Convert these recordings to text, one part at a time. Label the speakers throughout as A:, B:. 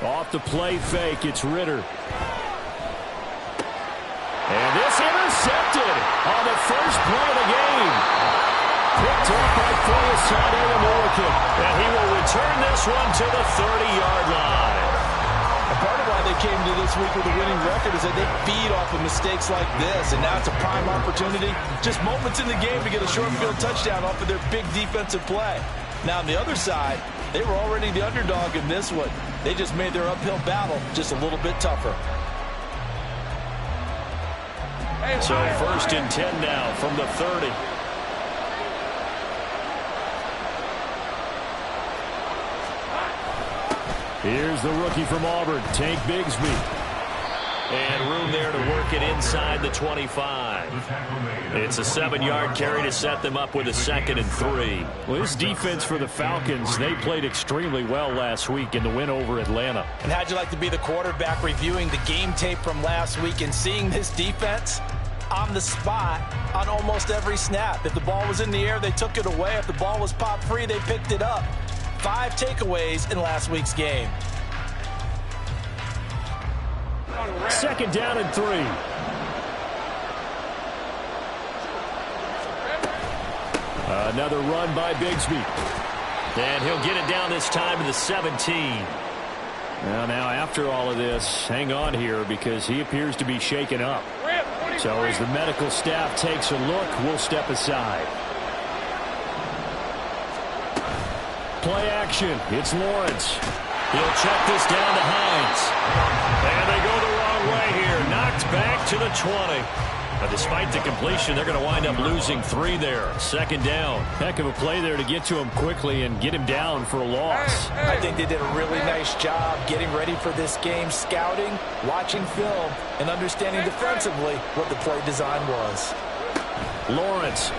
A: Off the play fake, it's Ritter. And this intercepted on the first play of the game. Picked up by the American. And he will return this one to the 30-yard line.
B: And part of why they came to this week with a winning record is that they feed off of mistakes like this. And now it's a prime opportunity, just moments in the game to get a short field touchdown off of their big defensive play. Now on the other side, they were already the underdog in this one. They just made their uphill battle just a little bit tougher.
A: So 1st and 10 now from the 30. Here's the rookie from Auburn, Tank Bigsby. And room there to work it inside the 25. It's a 7-yard carry to set them up with a 2nd and 3. Well, this defense for the Falcons, they played extremely well last week in the win over Atlanta.
B: And how'd you like to be the quarterback reviewing the game tape from last week and seeing this defense on the spot on almost every snap? If the ball was in the air, they took it away. If the ball was popped free, they picked it up. 5 takeaways in last week's game.
A: 2nd down and 3. Another run by Bigsby. And he'll get it down this time to the 17. Now after all of this, hang on here because he appears to be shaken up. So as the medical staff takes a look, we'll step aside. Play action. It's Lawrence. He'll check this down to Hines. And they go the wrong way here. Knocked back to the 20. But despite the completion, they're going to wind up losing 3 there. 2nd down. Heck of a play there to get to him quickly and get him down for a loss.
B: I think they did a really nice job getting ready for this game, scouting, watching film, and understanding defensively what the play design was.
A: Lawrence.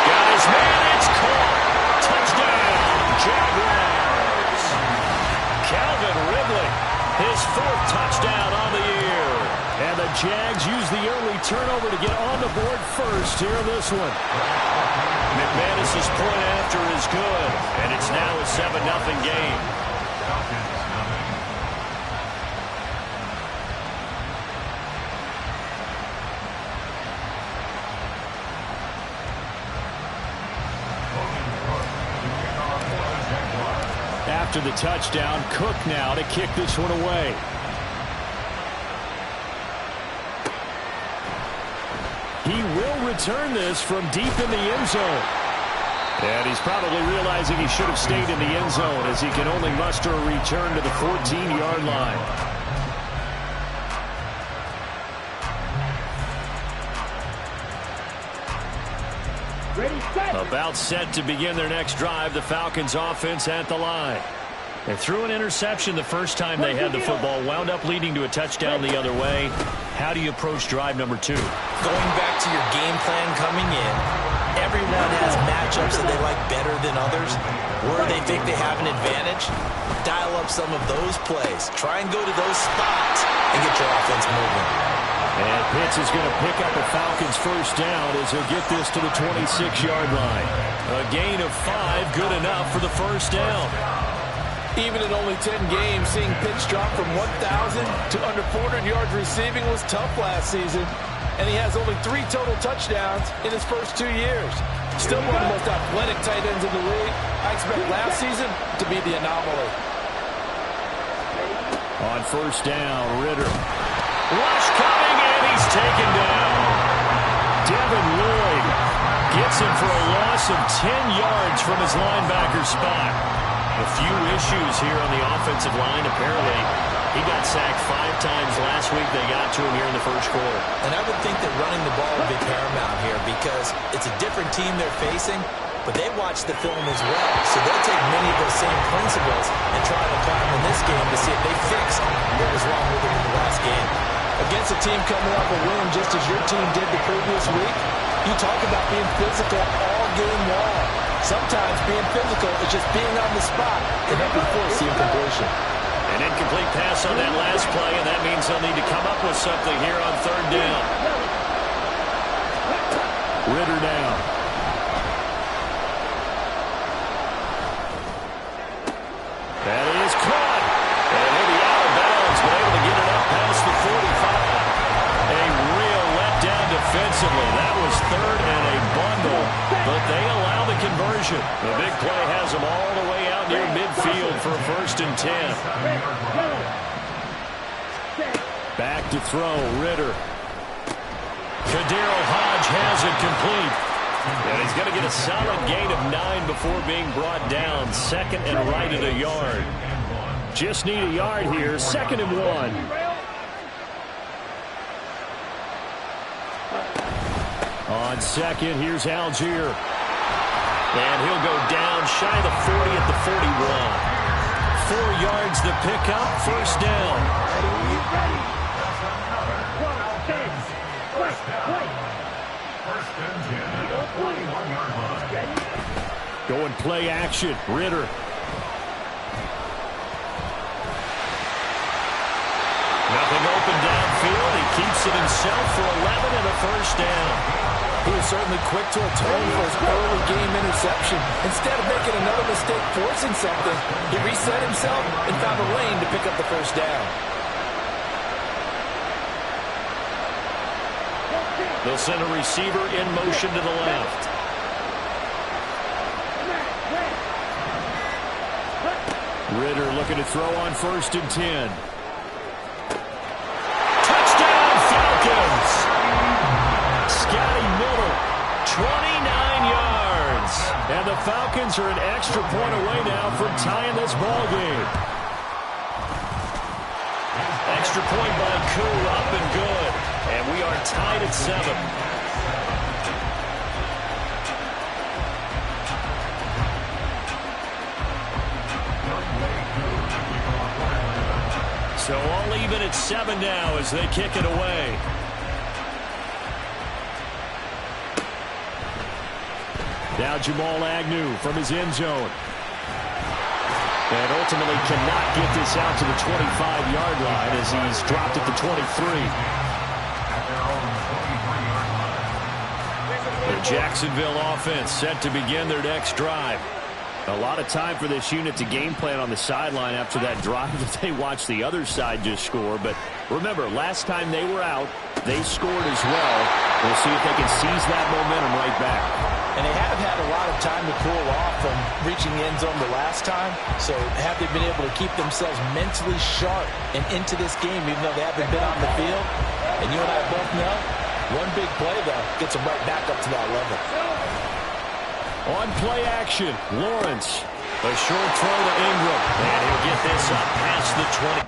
A: Got his man. It's caught. Touchdown, Jaguars. Calvin Ridley, his 4th touchdown on the year. And the Jags use the early turnover to get on the board first here in this one. McManus's point after is good, and it's now a 7-0 game. After the touchdown, Cook now to kick this one away. He will return this from deep in the end zone. And he's probably realizing he should have stayed in the end zone as he can only muster a return to the 14-yard line. About set to begin their next drive, the Falcons offense at the line. They threw an interception the first time they had the football, wound up leading to a touchdown the other way. How do you approach drive number 2?
B: Going back to your game plan coming in, everyone has matchups that they like better than others. Where they think they have an advantage, dial up some of those plays. Try and go to those spots and get your offense moving.
A: And Pitts is going to pick up a Falcons 1st down as he'll get this to the 26-yard line. A gain of 5, good enough for the 1st down.
B: Even in only 10 games, seeing Pitts drop from 1,000 to under 400 yards receiving was tough last season. And he has only 3 total touchdowns in his first 2 years. Still one of the most athletic tight ends in the league. I expect last season to be the anomaly.
A: On 1st down, Ritter. Rush coming, and he's taken down. Devin Lloyd gets him for a loss of 10 yards from his linebacker spot. A few issues here on the offensive line. Apparently, he got sacked 5 times last week. They got to him here in the first quarter.
B: And I would think that running the ball would be paramount here because it's a different team they're facing, but they watch the film as well. So they'll take many of those same principles and try to apply them in this game to see if they fix what was wrong with them in the last game. Against a team coming off a win just as your team did the previous week, you talk about being physical all game long. Sometimes being physical is just being on the spot and helping force the incompletion.
A: An incomplete pass on that last play, and that means they'll need to come up with something here on 3rd down. Ritter down. they allow the conversion. The big play has them all the way out near midfield for a 1st and 10. Back to throw, Ritter. Kadero Hodge has it complete. And he's going to get a solid gain of 9 before being brought down. 2nd and right at a yard. Just need a yard here. 2nd and 1. On 2nd, here's Algier. And he'll go down shy of the 40 at the 41. 4 yards the pickup, 1st down. Going play action, Ritter. Nothing open downfield. He keeps it himself for 11 and a 1st down.
B: He was certainly quick to atone for his early game interception. Instead of making another mistake forcing something, he reset himself and found a lane to pick up the 1st down.
A: They'll send a receiver in motion to the left. Ritter looking to throw on 1st and 10. Touchdown Falcons! Scotty Miller, 29 yards. And the Falcons are an extra point away now from tying this ball game. Extra point by Koo, up and good. And we are tied at 7. So all even at 7 now as they kick it away. Now Jamal Agnew from his end zone. And ultimately cannot get this out to the 25-yard line as he's dropped at the 23. The Jacksonville offense set to begin their next drive. A lot of time for this unit to game plan on the sideline after that drive that they watched the other side just score. But remember, last time they were out, they scored as well. We'll see if they can seize that momentum right back.
B: And they have had a lot of time to cool off from reaching the end zone the last time. So have they been able to keep themselves mentally sharp and into this game even though they haven't been on the field? And you and I both know, one big play, though, gets them right back up to that level.
A: On play action, Lawrence. A short throw to Ingram. And he'll get this up past the 20.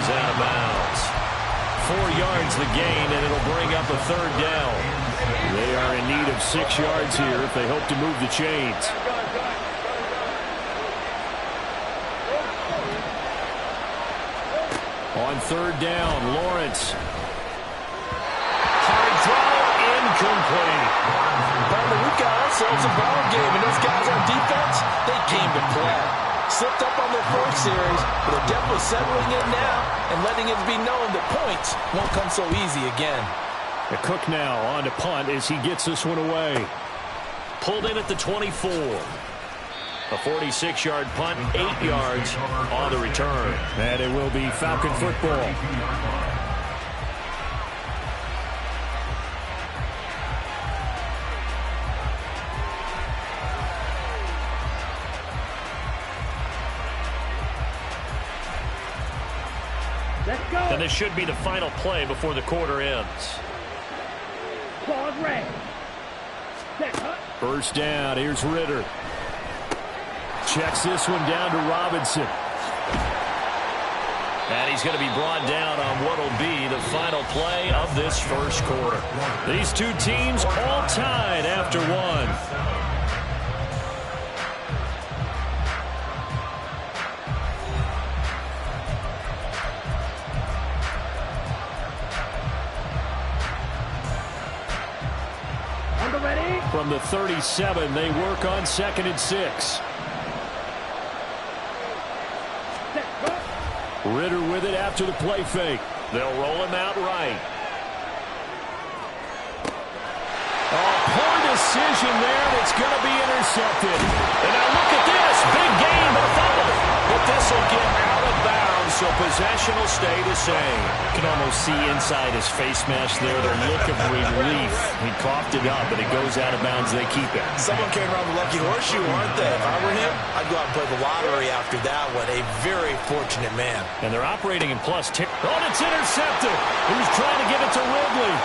A: Out of bounds. 4 yards the gain, and it'll bring up a 3rd down. They are in need of 6 yards here if they hope to move the chains. On 3rd down, Lawrence. Hard throw, incomplete.
B: But we've got ourselves a ball game, and those guys on defense, they came to play. Slipped up on their first series, but they're definitely settling in now and letting it be known that points won't come so easy again.
A: The Cook now on to punt as he gets this one away. Pulled in at the 24. A 46-yard punt, 8 yards on the return. And it will be Falcon football. And this should be the final play before the quarter ends. First down, here's Ritter. Checks this one down to Robinson. And he's going to be brought down on what will be the final play of this first quarter. These two teams all tied after one. From the 37, they work on 2nd and 6. Ritter with it after the play fake. They'll roll him out right. Oh, poor decision there, and it's going to be intercepted. And now look at this. Big gain, but a fumble. But this will get out of bounds, so possession will stay the same.
C: You can almost see inside his face mask there the look of relief. He coughed it up, but it goes out of bounds. They keep it.
B: Someone came around the lucky horseshoe, aren't they? If I were him, I'd go out and play the lottery after that one. A very fortunate man.
A: And they're operating in plus 10. Oh, and it's intercepted. He was trying to give it to Ridley.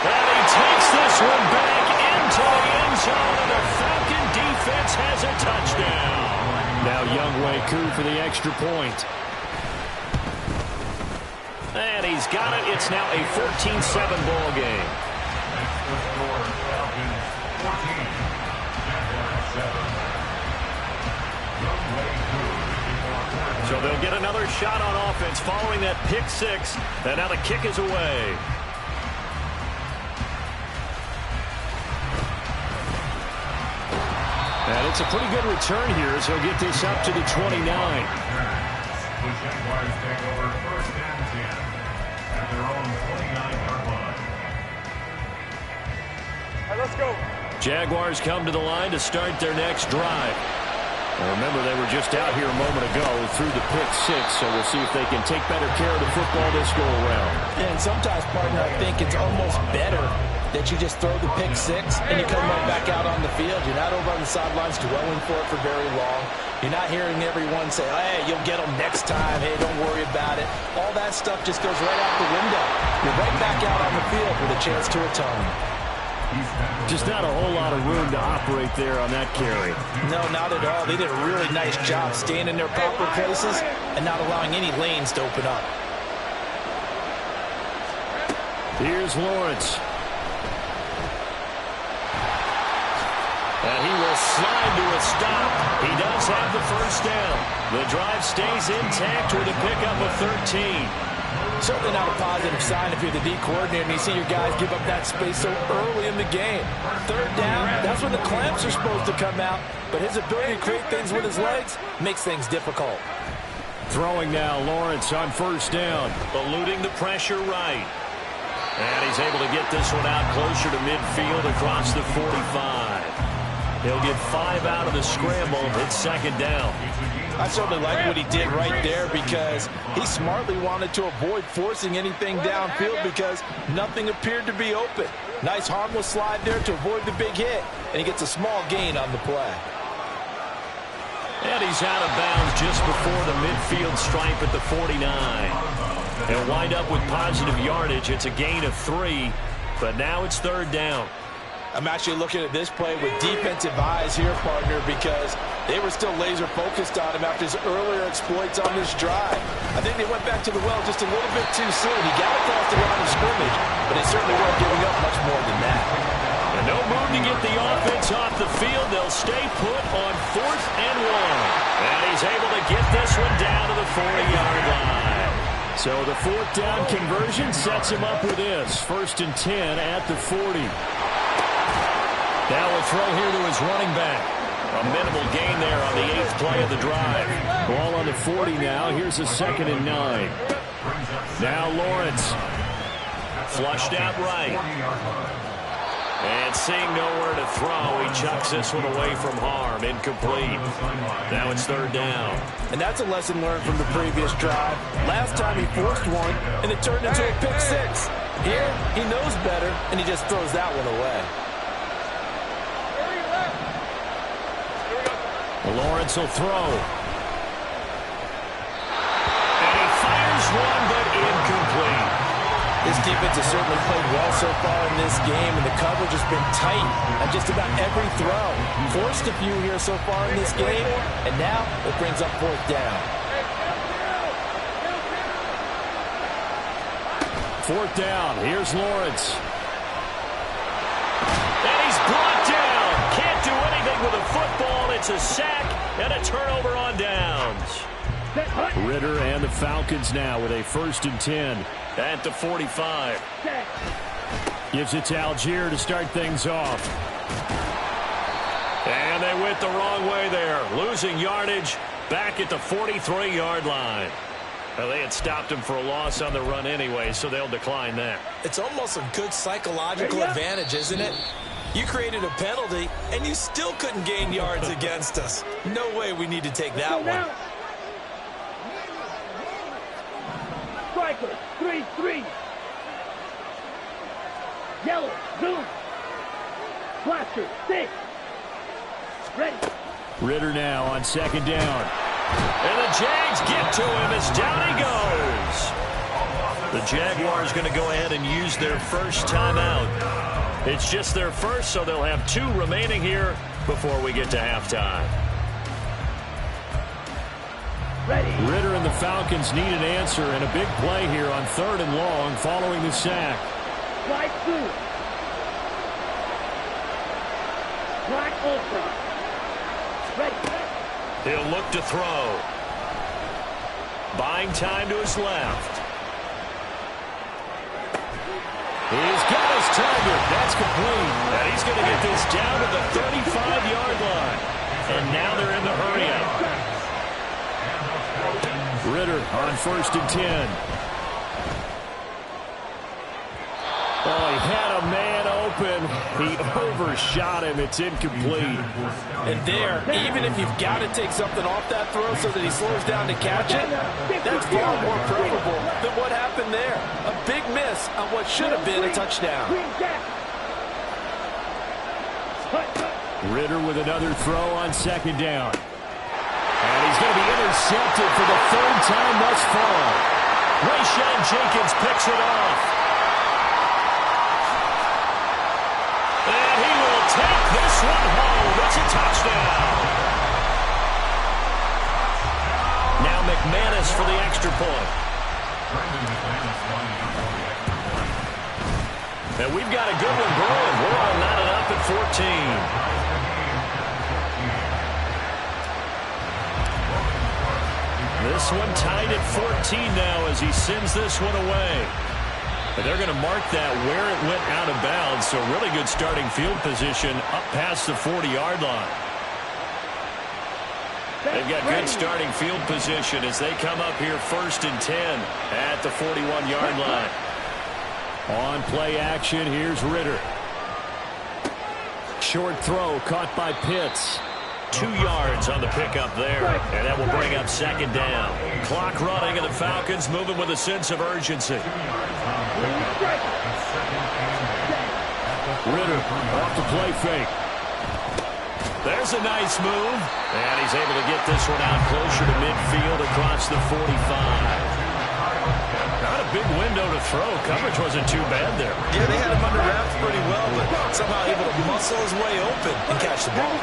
A: And he takes this one back into the end zone, and the Falcon defense has a touchdown. Now Younghoe Koo for the extra point. And he's got it. It's now a 14-7 ball game. So they'll get another shot on offense following that pick six. And now the kick is away. And it's a pretty good return here as he'll get this up to the 29.
D: Let's go.
A: Jaguars come to the line to start their next drive. And remember, they were just out here a moment ago through the pick six, so we'll see if they can take better care of the football this go-around.
B: And sometimes, partner, I think it's almost better that you just throw the pick six and you come right back out on the field. You're not over on the sidelines dwelling for it for very long. You're not hearing everyone say, hey, you'll get them next time. Hey, don't worry about it. All that stuff just goes right out the window. You're right back out on the field with a chance to atone.
A: Just not a whole lot of room to operate there on that carry.
B: No, not at all. They did a really nice job staying in their proper places and not allowing any lanes to open up.
A: Here's Lawrence. And he will slide to a stop. He does have the first down. The drive stays intact with a pickup of 13.
B: Certainly not a positive sign if you're the D coordinator and you see your guys give up that space so early in the game. Third down, that's when the clamps are supposed to come out, but his ability to create things with his legs makes things difficult.
A: Throwing now, Lawrence on first down, eluding the pressure right. And he's able to get this one out closer to midfield across the 45. He'll get 5 out of the scramble. It's second down.
B: I certainly like what he did right there because he smartly wanted to avoid forcing anything downfield because nothing appeared to be open. Nice harmless slide there to avoid the big hit, and he gets a small gain on the play.
A: And he's out of bounds just before the midfield stripe at the 49. He'll wind up with positive yardage. It's a gain of 3, but now it's third down.
B: I'm actually looking at this play with defensive eyes here, partner, because they were still laser focused on him after his earlier exploits on this drive. I think they went back to the well just a little bit too soon. He got across the line of scrimmage, but they certainly weren't giving up much more than that.
A: And no move to get the offense off the field. They'll stay put on 4th and 1. And he's able to get this one down to the 40-yard line. So the 4th down conversion sets him up with this. 1st and 10 at the 40. Now we'll throw here to his running back. A minimal gain there on the 8th play of the drive. Ball on the 40 now. Here's a 2nd and 9. Now Lawrence. Flushed out right. And seeing nowhere to throw, he chucks this one away from harm. Incomplete. Now it's third down.
B: And that's a lesson learned from the previous drive. Last time he forced one, and it turned into a pick six. Here, he knows better, and he just throws that one away.
A: Lawrence will throw. And he fires one, but incomplete.
B: This defense has certainly played well so far in this game, and the coverage has been tight on just about every throw. Forced a few here so far in this game, and now it brings up 4th down.
A: 4th down. Here's Lawrence. And he's blocked down. Can't do anything with a football. It's a sack and a turnover on downs. Ritter and the Falcons now with a 1st and 10 at the 45. Gives it to Algier to start things off. And they went the wrong way there, losing yardage back at the 43-yard line. Well, they had stopped him for a loss on the run anyway, so they'll decline that.
B: It's almost a good psychological advantage, isn't it? You created a penalty, and you still couldn't gain yards against us. No way we need to take that one.
E: Striker, 3-3. Yellow, zoom. Blaster, 6. Ready.
A: Ritter now on second down. And the Jags get to him as down he goes. The Jaguars going to go ahead and use their first timeout. It's just their first, so they'll have 2 remaining here before we get to halftime.
E: Ready.
A: Ritter and the Falcons need an answer and a big play here on 3rd and long following the sack.
E: Right through. Black ultra. Ready.
A: He'll look to throw. Buying time to his left. He's got his target. That's complete. And he's going to get this down to the 35-yard line. And now they're in the hurry-up. Ritter on 1st and 10. Oh, he had a man open. He overshot him. It's incomplete.
B: And there, even if you've got to take something off that throw so that he slows down to catch it, that's far more preferable than what happened there. A big miss on what should have been a touchdown.
A: Ritter with another throw on 2nd down. And he's going to be intercepted for the 3rd time thus far. Rayshawn Jenkins picks it off. And he will take this one home. It's a touchdown. Now McManus for the extra point. And we've got a good one brewing. We're all knotted up at 14. This one tied at 14 now as he sends this one away. But they're going to mark that where it went out of bounds, so really good starting field position up past the 40-yard line. They've got good starting field position as they come up here 1st and 10 at the 41-yard line. On play action, here's Ritter. Short throw caught by Pitts. 2 yards on the pickup there, and that will bring up 2nd down. Clock running, and the Falcons moving with a sense of urgency. Ritter off the play fake. There's a nice move, and he's able to get this one out closer to midfield across the 45. Not a big window to throw. Coverage wasn't too bad there.
B: Yeah, they had him under wraps pretty well, but somehow able to muscle his way open and catch the ball.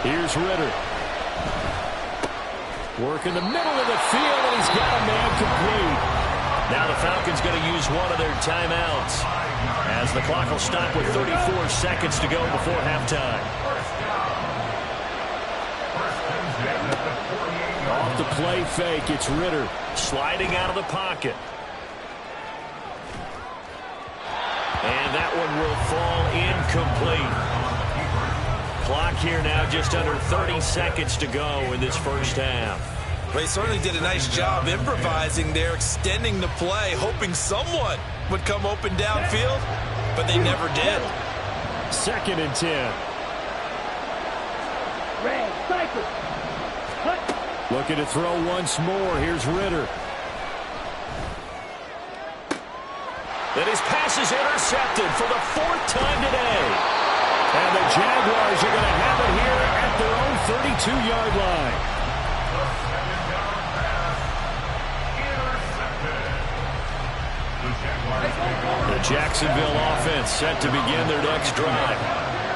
A: Here's Ritter. Work in the middle of the field, and he's got a man complete. Now the Falcons going to use one of their timeouts as the clock will stop with 34 seconds to go before halftime. Off the play fake, it's Ritter sliding out of the pocket. And that one will fall incomplete. Clock here now just under 30 seconds to go in this first half.
B: Well, he certainly did a nice job improvising there, extending the play, hoping someone would come open downfield, but they never did.
A: 2nd and 10. Looking to throw once more. Here's Ritter. And his pass is intercepted for the 4th time today. And the Jaguars are going to have it here at their own 32-yard line. The Jacksonville offense set to begin their next drive.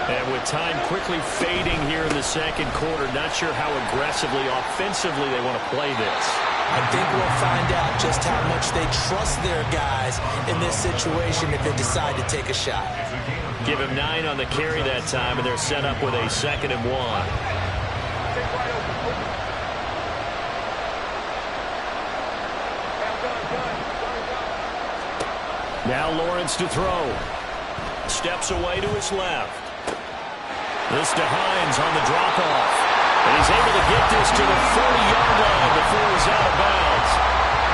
A: And with time quickly fading here in the 2nd quarter, not sure how aggressively, offensively they want to play this.
B: I think we'll find out just how much they trust their guys in this situation if they decide to take a shot.
A: Give him 9 on the carry that time, and they're set up with a 2nd and 1. Now Lawrence to throw. Steps away to his left. This to Hines on the drop-off. And he's able to get this to the 40-yard line before he's out of bounds.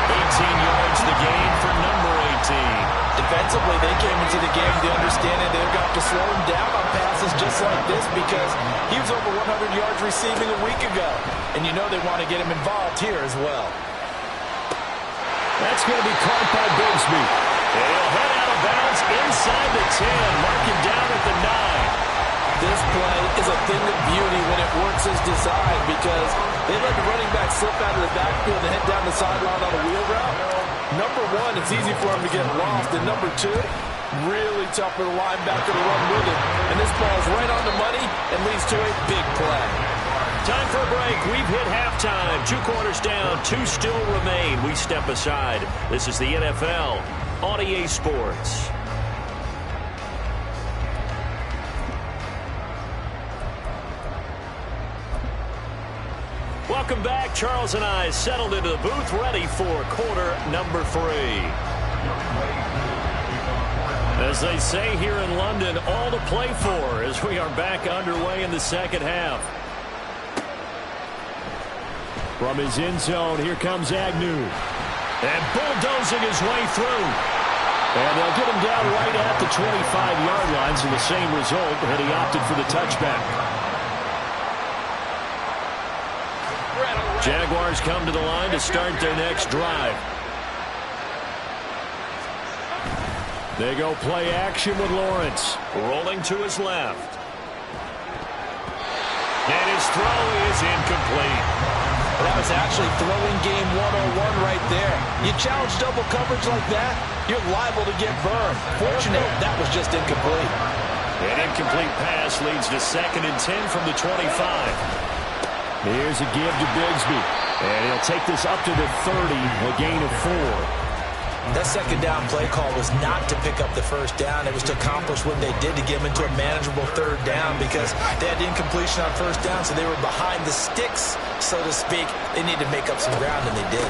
A: 18 yards the gain for number 18.
B: Defensively, they came into the game with the understanding they've got to slow him down on passes just like this because he was over 100 yards receiving a week ago. And you know they want to get him involved here as well.
A: That's going to be caught by Bigsby. And he'll head out of bounds inside the 10, marking down at the 9.
B: This play is a thing of beauty when it works as designed because they let the running back slip out of the backfield and head down the sideline on a wheel route. Number one, it's easy for him to get lost. And number two, really tough for the linebacker to run with him. And this ball is right on the money and leads to a big play.
A: Time for a break. We've hit halftime. 2 quarters down, 2 still remain. We step aside. This is the NFL on EA Sports. Welcome back. Charles and I settled into the booth, ready for quarter number 3. As they say here in London, all to play for as we are back underway in the second half. From his end zone, here comes Agnb. And bulldozing his way through. And they'll get him down right at the 25-yard line, so the same result, and he opted for the touchback. Jaguars come to the line to start their next drive. They go play action with Lawrence. Rolling to his left. And his throw is incomplete.
B: That was actually throwing game 101 right there. You challenge double coverage like that, you're liable to get burned. Fortunate, that was just incomplete.
A: An incomplete pass leads to 2nd and 10 from the 25. Here's a give to Bigsby. And he'll take this up to the 30, a gain of 4.
B: That second down play call was not to pick up the first down. It was to accomplish what they did to get them into a manageable 3rd down because they had incompletion on 1st down, so they were behind the sticks, so to speak. They needed to make up some ground, and they did.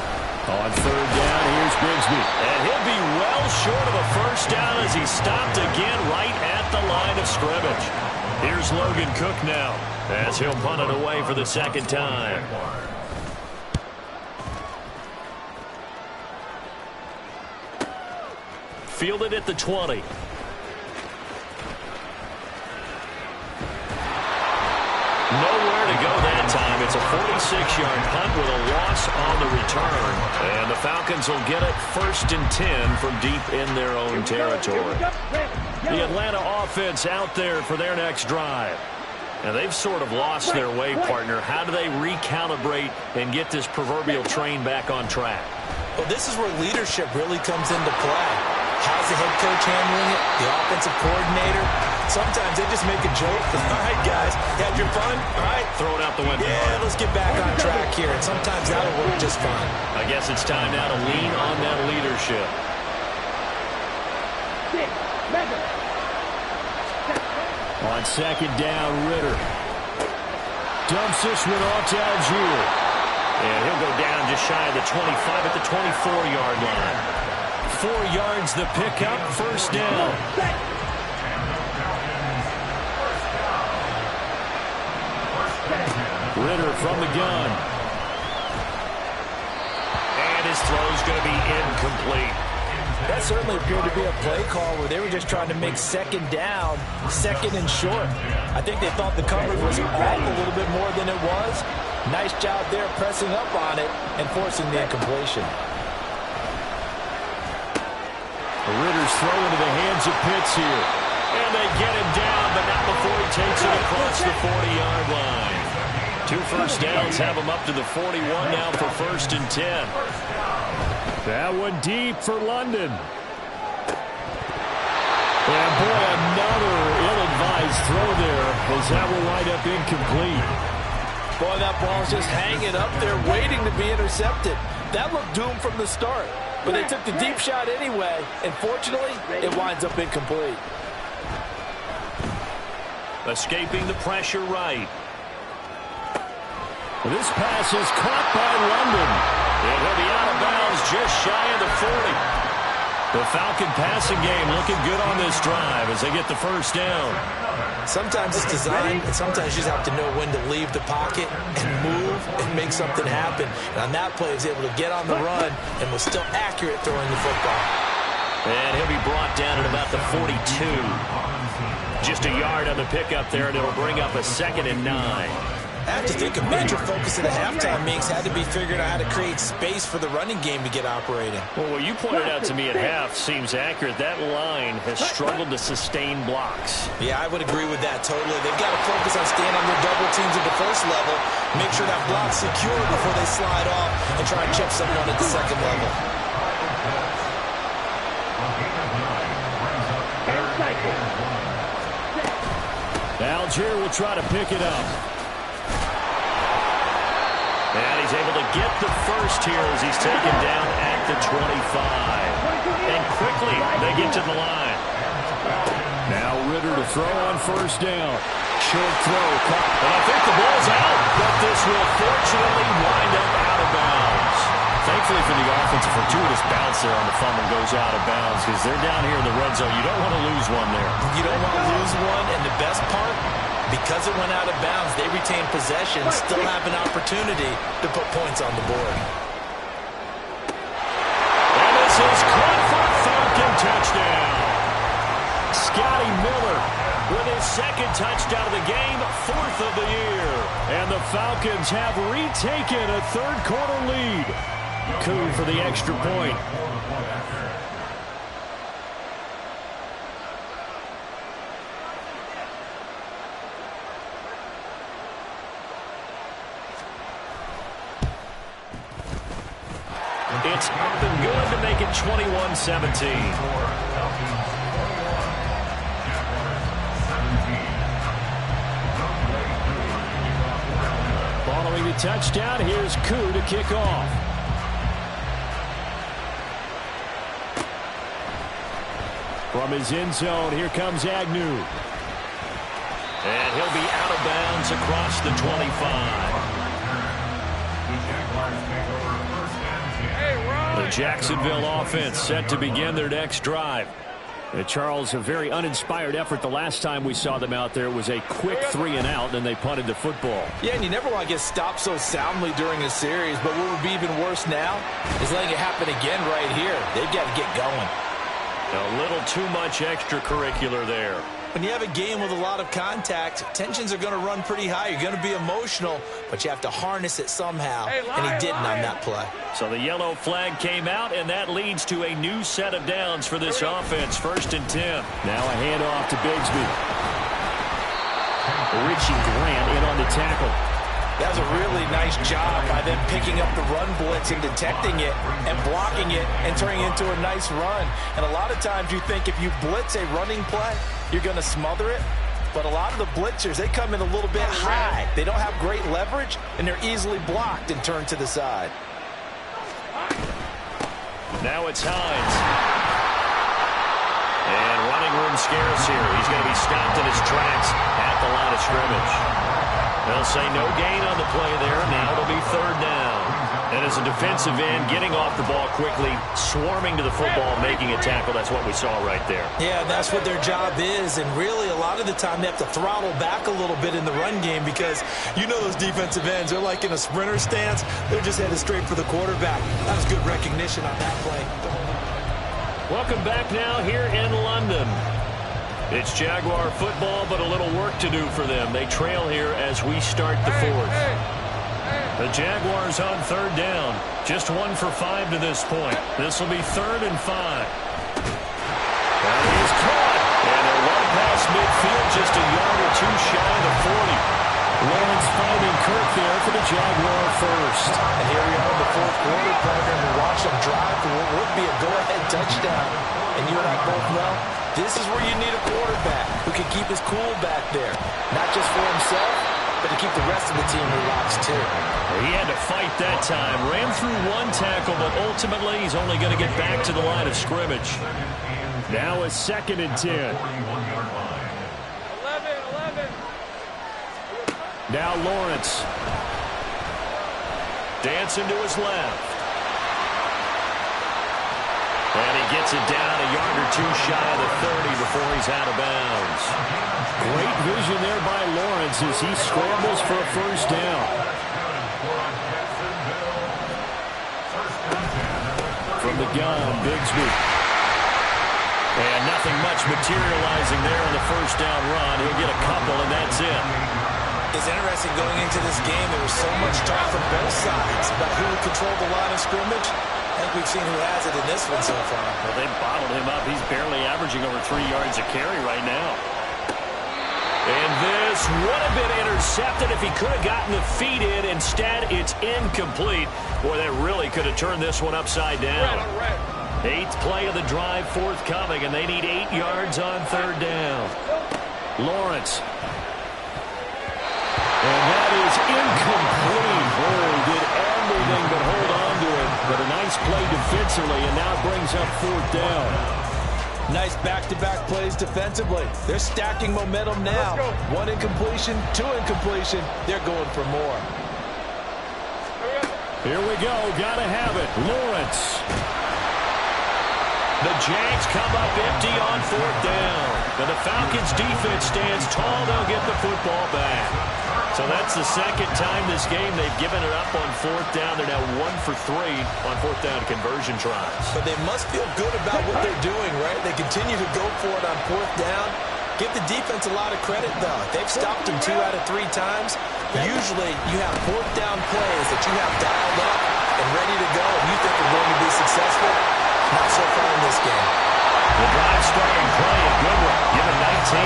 A: On 3rd down, here's Bigsby. And he'll be well short of a first down as he stopped again right at the line of scrimmage. Here's Logan Cook now as he'll punt it away for the 2nd time. Fielded at the 20. Nowhere to go that time. It's a 46-yard punt with a loss on the return. And the Falcons will get it 1st and 10 from deep in their own territory. The Atlanta offense out there for their next drive. And they've sort of lost their way, partner. How do they recalibrate and get this proverbial train back on track?
B: Well, this is where leadership really comes into play. How's the head coach handling it? The offensive coordinator? Sometimes they just make a joke. All right, guys, had your fun? All right.
A: Throw it out the window.
B: Yeah, let's get back on track here. And sometimes that'll work just fine.
A: I guess it's time now to lean on that leadership. On 2nd down, Ritter. Dumps this one off to Algier. And he'll go down just shy of the 25 at the 24-yard line. 4 yards the pickup, 1st down. Ritter from the gun. And his throw's going to be incomplete.
B: That certainly appeared to be a play call where they were just trying to make 2nd down, 2nd and short. I think they thought the coverage was off a little bit more than it was. Nice job there pressing up on it and forcing the incompletion.
A: Ritter's throw into the hands of Pitts here. And they get him down, but not before he takes it across the 40-yard line. 2 first downs have him up to the 41 now for 1st and 10. That one deep for London. And boy, another ill-advised throw there as that will wind up incomplete.
B: Boy, that ball's just hanging up there waiting to be intercepted. That looked doomed from the start. But they took the deep shot anyway, and fortunately, it winds up incomplete.
A: Escaping the pressure right. This pass is caught by London. And he'll be out of bounds just shy of the 40.
C: The Falcon passing game looking good on this drive as they get the first down.
B: Sometimes it's design, and sometimes you just have to know when to leave the pocket and move and make something happen. And on that play, he was able to get on the run and was still accurate throwing the football.
C: And he'll be brought down at about the 42. Just a yard on the pickup there, and it'll bring up a 2nd and 9.
B: I have to think a major focus of the halftime mix had to be figuring out how to create space for the running game to get operating.
C: Well, what you pointed out to me at half seems accurate. That line has struggled to sustain blocks.
B: Yeah, I would agree with that totally. They've got to focus on staying on their double teams at the first level, make sure that block's secure before they slide off and try and chip someone at the second level.
C: Algier will try to pick it up. And he's able to get the first here as he's taken down at the 25. And quickly, they get to the line. Now Ritter to throw on first down. Short throw. And I think the ball's out, but this will fortunately wind up out of bounds. Thankfully for the offense, a fortuitous bounce there on the fumble goes out of bounds because they're down here in the red zone. You don't want to lose one there.
B: You don't want to lose one, and the best part, because it went out of bounds, they retain possession, still have an opportunity to put points on the board.
C: And this is caught for a Falcon touchdown. Scotty Miller with his 2nd touchdown of the game, 4th of the year. And the Falcons have retaken a 3rd quarter lead. Coup for the extra point. It's up and good to make it 21-17. Following the touchdown, here's Koo to kick off. From his end zone, here comes Agnb. And he'll be out of bounds across the 25. The Jacksonville offense set to begin their next drive. Charles, a very uninspired effort the last time we saw them out there. It was a quick 3-and-out, and they punted the football.
B: Yeah, and you never want to get stopped so soundly during a series, but what would be even worse now is letting it happen again right here. They've got to get going.
C: A little too much extracurricular there.
B: When you have a game with a lot of contact, tensions are going to run pretty high. You're going to be emotional, but you have to harness it somehow, and he didn't on that play.
C: So the yellow flag came out, and that leads to a new set of downs for this offense. 1st and 10. Now a handoff to Bigsby. Richie Grant in on the tackle.
B: That was a really nice job by them picking up the run blitz and detecting it and blocking it and turning it into a nice run. And a lot of times you think if you blitz a running play, you're going to smother it. But a lot of the blitzers, they come in a little bit high. They don't have great leverage, and they're easily blocked and turned to the side.
C: Now it's Hines. And running room scarce here. He's going to be stopped in his tracks at the line of scrimmage. They'll say no gain on the play there. Now it'll be 3rd down. And as a defensive end, getting off the ball quickly, swarming to the football, making a tackle. That's what we saw right there.
B: Yeah, that's what their job is. And really, a lot of the time, they have to throttle back a little bit in the run game because you know those defensive ends, they're like in a sprinter stance. They're just headed straight for the quarterback. That was good recognition on that play.
C: Welcome back now here in London. It's Jaguar football, but a little work to do for them. They trail here as we start the 4th. The Jaguars on 3rd down. Just 1 for 5 to this point. This will be 3rd and 5. That is caught. And they're one past midfield, just a yard or two shy of the 40. Lawrence finding Kirk there for the Jaguar first.
B: And here we are in the 4th quarter program. We watch them drive for what would be a go-ahead touchdown. And you and I both know this is where you need a quarterback who can keep his cool back there. Not just for himself, but to keep the rest of the team relaxed too.
C: He had to fight that time. Ran through one tackle, but ultimately he's only going to get back to the line of scrimmage. Now a 2nd and 10.
D: 11.
C: Now Lawrence. Dancing to his left.
A: And he gets it down a yard or two shy of the 30 before he's out of bounds.
C: Great vision there by Lawrence as he scrambles for a first down. From the gun, Bigsby.
A: And nothing much materializing there on the first down run. He'll get a couple, and that's it.
B: It's interesting going into this game. There was so much talk from both sides about who would control the line of scrimmage. I think we've seen who has it in this one so far.
A: Well, they bottled him up. He's barely averaging over 3 yards a carry right now. And this would have been intercepted if he could have gotten the feet in. Instead, it's incomplete. Boy, that really could have turned this one upside down. 8th play of the drive forthcoming, and they need 8 yards on third down.
C: Lawrence. And that is incomplete. Oh, did everything but hold on to it. But a nice play defensively, and now brings up fourth down.
B: Nice back-to-back plays defensively. They're stacking momentum now. 1 incompletion, 2 incompletion. They're going for more.
C: Here we go. Got to have it. Lawrence.
A: The Jags come up empty on fourth down. But the Falcons' defense stands tall. They'll get the football back. So that's the second time this game they've given it up on fourth down. They're now 1 for 3 on fourth down conversion tries.
B: But they must feel good about what they're doing, right? They continue to go for it on fourth down. Give the defense a lot of credit, though. They've stopped them 2 out of 3 times. Usually you have fourth down plays that you have dialed up and ready to go, and you think are going to be successful. Not so far in this game.
A: The drive starting play, a good one, given 19.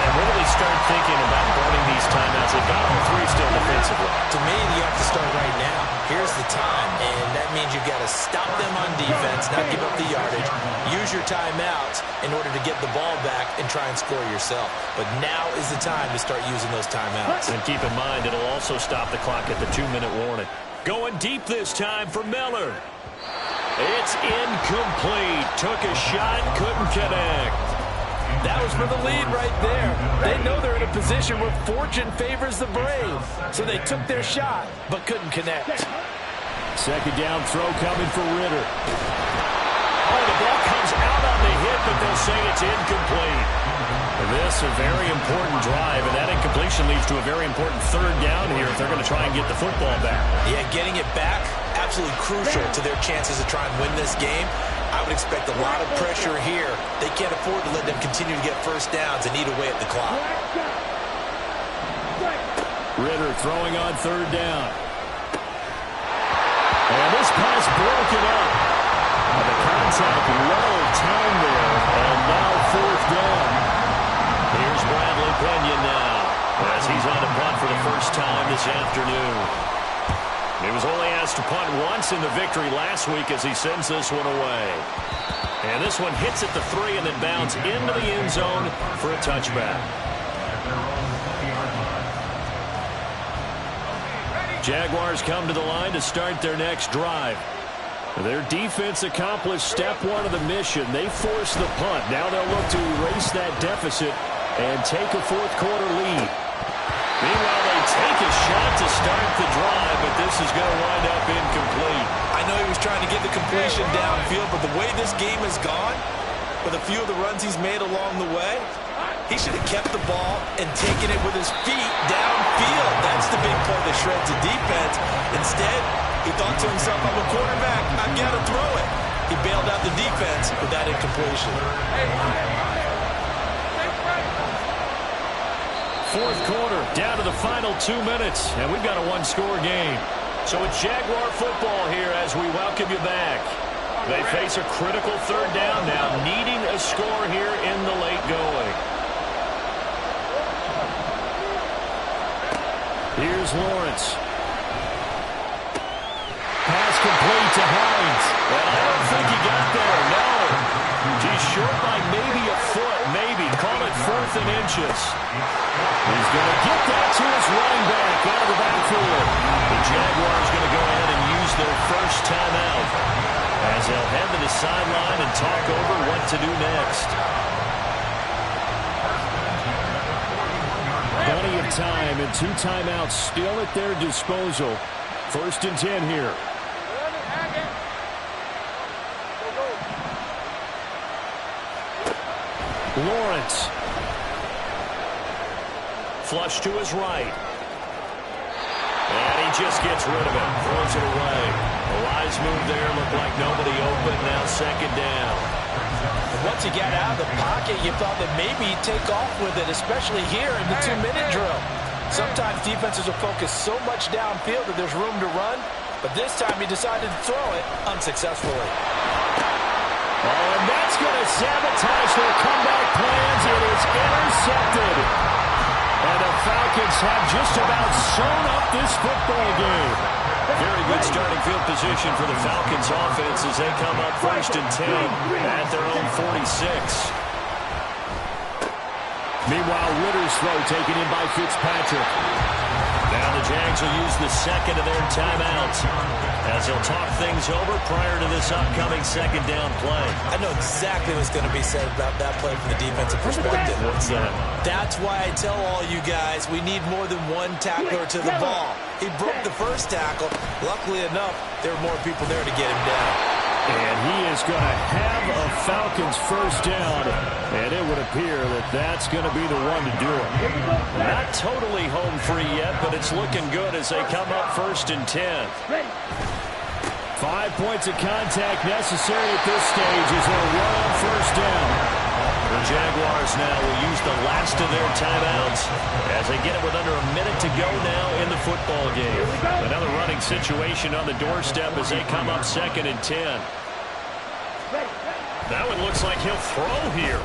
A: And really start thinking about burning these timeouts. They've got all 3 still defensively.
B: To me, you have to start right now. Here's the time, and that means you've got to stop them on defense, not give up the yardage. Use your timeouts in order to get the ball back and try and score yourself. But now is the time to start using those timeouts.
A: And keep in mind, it'll also stop the clock at the 2-minute warning. Going deep this time for Miller. It's incomplete. Took a shot, couldn't connect.
B: That was for the lead right there. They know they're in a position where fortune favors the brave. So they took their shot, but couldn't connect.
C: Second down throw coming for Ritter.
A: Oh, the ball comes out on the hit, but they'll say it's incomplete. This a very important drive, and that incompletion leads to a very important third down here if they're going to try and get the football back.
B: Yeah, getting it back, absolutely crucial to their chances to try and win this game. I would expect a lot of pressure here. They can't afford to let them continue to get first downs and eat away at the clock.
C: Ritter throwing on third down. And this pass broken up. And the contact low time there. And now fourth down.
A: Here's Bradley Pinion now as he's on a punt for the first time this afternoon. He was only asked to punt once in the victory last week as he sends this one away. And this one hits at the 3 and then bounds into the end zone for a touchback. Jaguars come to the line to start their next drive. Their defense accomplished step 1 of the mission. They forced the punt. Now they'll look to erase that deficit and take a fourth quarter lead. Meanwhile, they take a shot to start the drive, but this is going to wind up incomplete.
B: I know he was trying to get the completion downfield, but the way this game has gone, with a few of the runs he's made along the way, he should have kept the ball and taken it with his feet downfield. That's the big play that shreds the defense. Instead, he thought to himself, I'm a quarterback, I've got to throw it. He bailed out the defense with that incompletion.
A: Fourth quarter, down to the final 2 minutes, and we've got a 1-score game. So it's Jaguar football here as we welcome you back. They face a critical third down now, needing a score here in the late going.
C: Here's Lawrence. Pass complete to Hines.
A: And I don't think he got there, no. He's short by maybe a foot, maybe. Call it 4th and inches.
C: He's going to get that to his running back out of the backfield.
A: The Jaguars going to go ahead and use their first timeout as they'll head to the sideline and talk over what to do next.
C: Plenty of time and 2 timeouts still at their disposal. 1st and 10 here.
A: Lawrence. Flush to his right. And he just gets rid of it. Throws it away. A wise move there. Looked like nobody open. Now second down.
B: Once he got out of the pocket, you thought that maybe he'd take off with it, especially here in the 2-minute drill. Sometimes defenses will focus so much downfield that there's room to run, but this time he decided to throw it unsuccessfully.
A: Oh, and that's going to sabotage their comeback plans. It is intercepted. And the Falcons have just about sewn up this football game. Very good starting field position for the Falcons offense as they come up 1st and 10 at their own 46. Meanwhile, Ritter's throw taken in by Fitzpatrick. Now the Jags will use the second of their timeouts as they'll talk things over prior to this upcoming second down play.
B: I know exactly what's going to be said about that play from the defensive perspective.
A: What's that?
B: That's why I tell all you guys we need more than one tackler to the ball. He broke the first tackle. Luckily enough, there were more people there to get him down.
A: And he is going to have a Falcons first down, and it would appear that that's going to be the one to do it. Not totally home free yet, but it's looking good as they come up 1st and 10. 5 points of contact necessary at this stage as they'll run on first down. The Jaguars now will use the last of their timeouts as they get it with under a minute to go now in the football game. Another running situation on the doorstep as they come up 2nd and 10. That one looks like he'll throw here.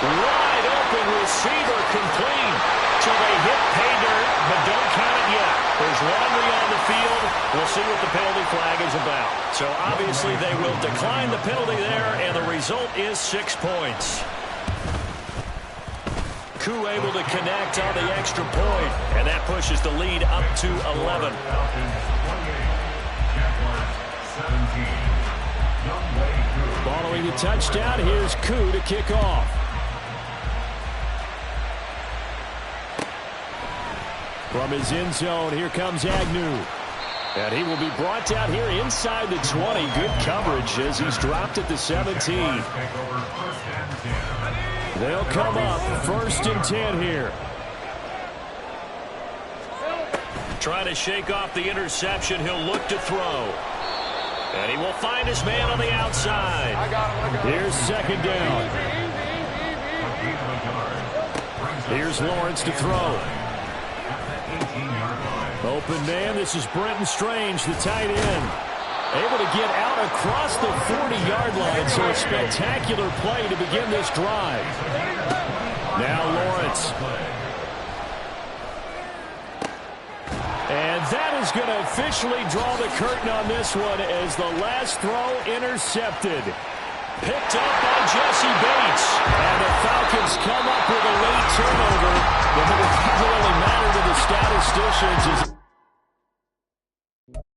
A: Wide open receiver complete. So they hit pay dirt, but don't count it yet. There's laundry on the field. We'll see what the penalty flag is about. So obviously they will decline the penalty there, and the result is 6 points. Koo able to connect on the extra point, and that pushes the lead up to 11. Following the touchdown, here's Koo to kick off. From his end zone, here comes Agnb. And he will be brought down here inside the 20. Good coverage as he's dropped at the 17. They'll come up 1st and 10 here. Trying to shake off the interception. He'll look to throw. And he will find his man on the outside. Here's second down. Here's Lawrence to throw. Open man, this is Brenton Strange, the tight end. Able to get out across the 40-yard line, so a spectacular play to begin this drive. Now Lawrence. And that is going to officially draw the curtain on this one as the last throw intercepted. Picked up by Jesse Bates. And the Falcons come up with a late turnover. But it doesn't really matter to the statisticians as